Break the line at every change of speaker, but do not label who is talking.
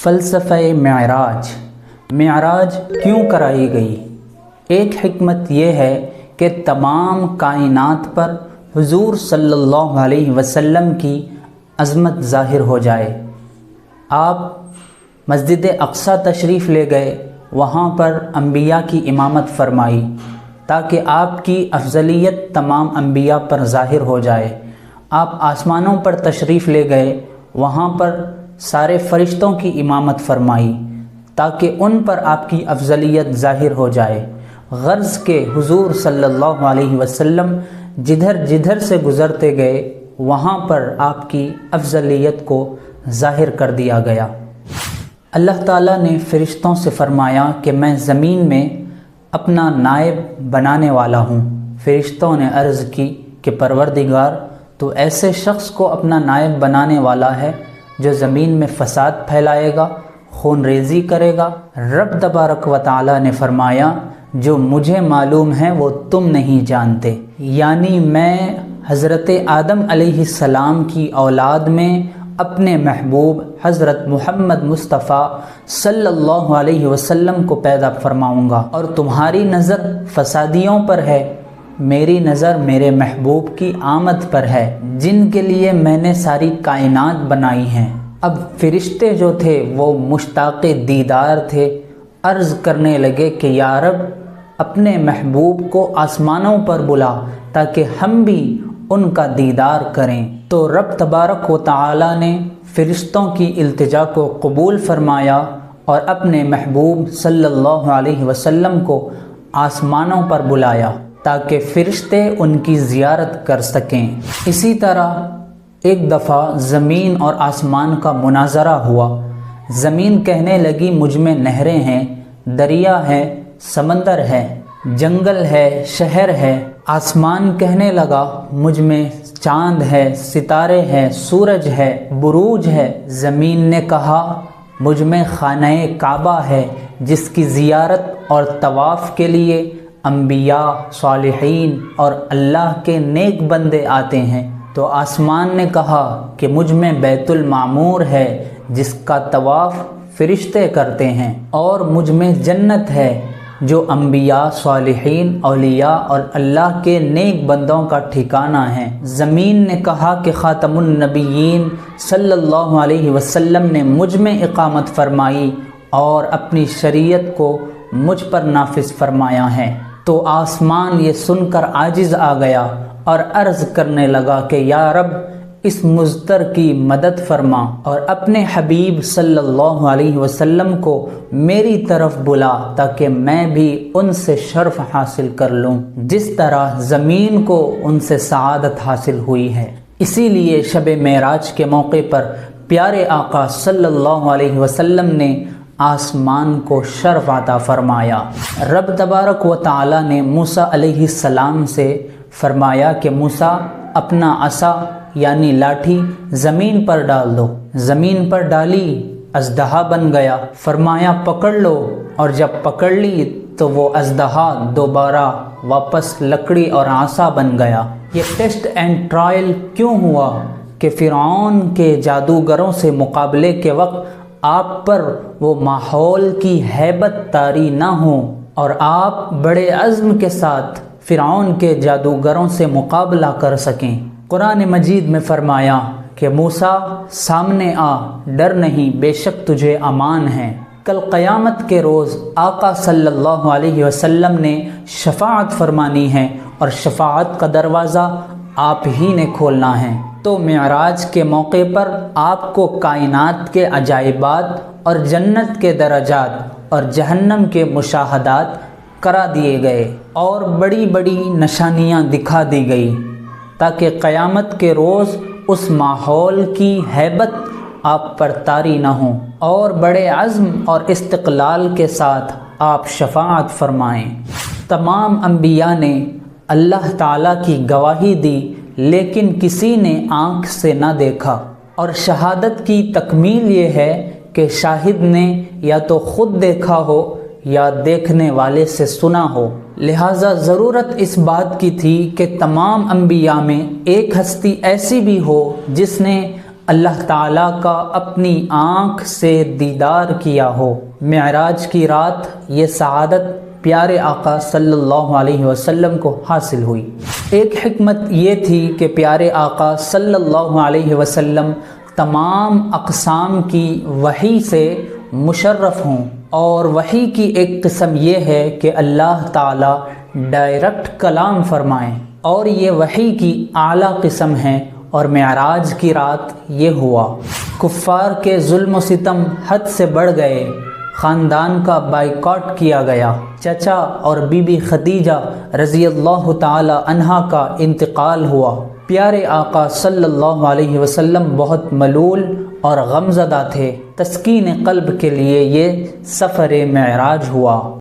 فلسفہ معراج کیوں کرائی گئی؟ ایک حکمت یہ ہے کہ تمام کائنات پر حضور صلی اللہ علیہ وسلم کی عظمت ظاہر ہو جائے۔ آپ مسجد اقصیٰ تشریف لے گئے، وہاں پر انبیاء کی امامت فرمائی تاکہ آپ کی افضلیت تمام انبیاء پر ظاہر ہو جائے۔ آپ آسمانوں پر تشریف لے گئے، وہاں پر سارے فرشتوں کی امامت فرمائی تاکہ ان پر آپ کی افضلیت ظاہر ہو جائے۔ غرض کہ حضور صلی اللہ علیہ وسلم جدھر جدھر سے گزرتے گئے وہاں پر آپ کی افضلیت کو ظاہر کر دیا گیا۔ اللہ تعالیٰ نے فرشتوں سے فرمایا کہ میں زمین میں اپنا نائب بنانے والا ہوں۔ فرشتوں نے عرض کی کہ پروردگار، تو ایسے شخص کو اپنا نائب بنانے والا ہے جو زمین میں فساد پھیلائے گا، خون ریزی کرے گا۔ رب تبارک و تعالیٰ نے فرمایا جو مجھے معلوم ہے وہ تم نہیں جانتے، یعنی میں حضرت آدم علیہ السلام کی اولاد میں اپنے محبوب حضرت محمد مصطفیٰ صلی اللہ علیہ وسلم کو پیدا فرماؤں گا، اور تمہاری نظر فسادیوں پر ہے، میری نظر میرے محبوب کی آمد پر ہے جن کے لیے میں نے ساری کائنات بنائی ہیں۔ اب فرشتے جو تھے وہ مشتاق دیدار تھے، عرض کرنے لگے کہ یا رب، اپنے محبوب کو آسمانوں پر بلا تاکہ ہم بھی ان کا دیدار کریں۔ تو رب تبارک و تعالی نے فرشتوں کی التجا کو قبول فرمایا اور اپنے محبوب صلی اللہ علیہ وسلم کو آسمانوں پر بلایا تاکہ فرشتے ان کی زیارت کر سکیں۔ اسی طرح ایک دفعہ زمین اور آسمان کا مناظرہ ہوا۔ زمین کہنے لگی مجھ میں نہریں ہیں، دریا ہے، سمندر ہے، جنگل ہے، شہر ہے۔ آسمان کہنے لگا مجھ میں چاند ہے، ستارے ہیں، سورج ہے، بروج ہے۔ زمین نے کہا مجھ میں خانہ کعبہ ہے جس کی زیارت اور طواف کے لیے انبیاء، صالحین اور اللہ کے نیک بندے آتے ہیں۔ تو آسمان نے کہا کہ مجھ میں بیت المعمور ہے جس کا طواف فرشتے کرتے ہیں، اور مجھ میں جنت ہے جو انبیاء، صالحین، اولیاء اور اللہ کے نیک بندوں کا ٹھکانہ ہے۔ زمین نے کہا کہ خاتم النبیین صلی اللہ علیہ وسلم نے مجھ میں اقامت فرمائی اور اپنی شریعت کو مجھ پر نافذ فرمایا ہے۔ تو آسمان یہ سن کر عاجز آ گیا اور عرض کرنے لگا کہ یا رب، اس مضطر کی مدد فرما اور اپنے حبیب صلی اللہ علیہ وسلم کو میری طرف بلا تاکہ میں بھی ان سے شرف حاصل کر لوں جس طرح زمین کو ان سے سعادت حاصل ہوئی ہے۔ اسی لیے شب معراج کے موقع پر پیارے آقا صلی اللہ علیہ وسلم نے آسمان کو شرف عطا فرمایا۔ رب تبارک و تعالی نے موسیٰ علیہ السلام سے فرمایا کہ موسیٰ، اپنا عصا یعنی لاٹھی زمین پر ڈال دو۔ زمین پر ڈالی، اژدہا بن گیا۔ فرمایا پکڑ لو، اور جب پکڑ لی تو وہ اژدہا دوبارہ واپس لکڑی اور عصا بن گیا۔ یہ ٹیسٹ اینڈ ٹرائل کیوں ہوا کہ فرعون کے جادوگروں سے مقابلے کے وقت آپ پر وہ ماحول کی ہیبت طاری نہ ہو اور آپ بڑے عزم کے ساتھ فرعون کے جادوگروں سے مقابلہ کر سکیں۔ قرآن مجید میں فرمایا کہ موسیٰ سامنے آ، ڈر نہیں، بے شک تجھے امان ہے۔ کل قیامت کے روز آقا صلی اللہ علیہ وسلم نے شفاعت فرمانی ہے اور شفاعت کا دروازہ آپ ہی نے کھولنا ہے۔ تو معراج کے موقع پر آپ کو کائنات کے عجائبات اور جنت کے درجات اور جہنم کے مشاہدات کرا دیے گئے اور بڑی بڑی نشانیاں دکھا دی گئی تاکہ قیامت کے روز اس ماحول کی ہیبت آپ پر طاری نہ ہو اور بڑے عزم اور استقلال کے ساتھ آپ شفاعت فرمائیں۔ تمام انبیاء نے اللہ تعالیٰ کی گواہی دی لیکن کسی نے آنکھ سے نہ دیکھا، اور شہادت کی تکمیل یہ ہے کہ شاہد نے یا تو خود دیکھا ہو یا دیکھنے والے سے سنا ہو۔ لہٰذا ضرورت اس بات کی تھی کہ تمام انبیاء میں ایک ہستی ایسی بھی ہو جس نے اللہ تعالیٰ کا اپنی آنکھ سے دیدار کیا ہو۔ معراج کی رات یہ سعادت پیارے آقا صلی اللہ علیہ وسلم کو حاصل ہوئی۔ ایک حکمت یہ تھی کہ پیارے آقا صلی اللہ علیہ وسلم تمام اقسام کی وحی سے مشرف ہوں، اور وحی کی ایک قسم یہ ہے کہ اللہ تعالیٰ ڈائریکٹ کلام فرمائیں، اور یہ وحی کی اعلیٰ قسم ہے، اور معراج کی رات یہ ہوا۔ کفار کے ظلم و ستم حد سے بڑھ گئے، خاندان کا بائیکاٹ کیا گیا، چچا اور بی بی خدیجہ رضی اللہ تعالی عنہا کا انتقال ہوا۔ پیارے آقا صلی اللہ علیہ وسلم بہت ملول اور غمزدہ تھے۔ تسکین قلب کے لیے یہ سفر معراج ہوا۔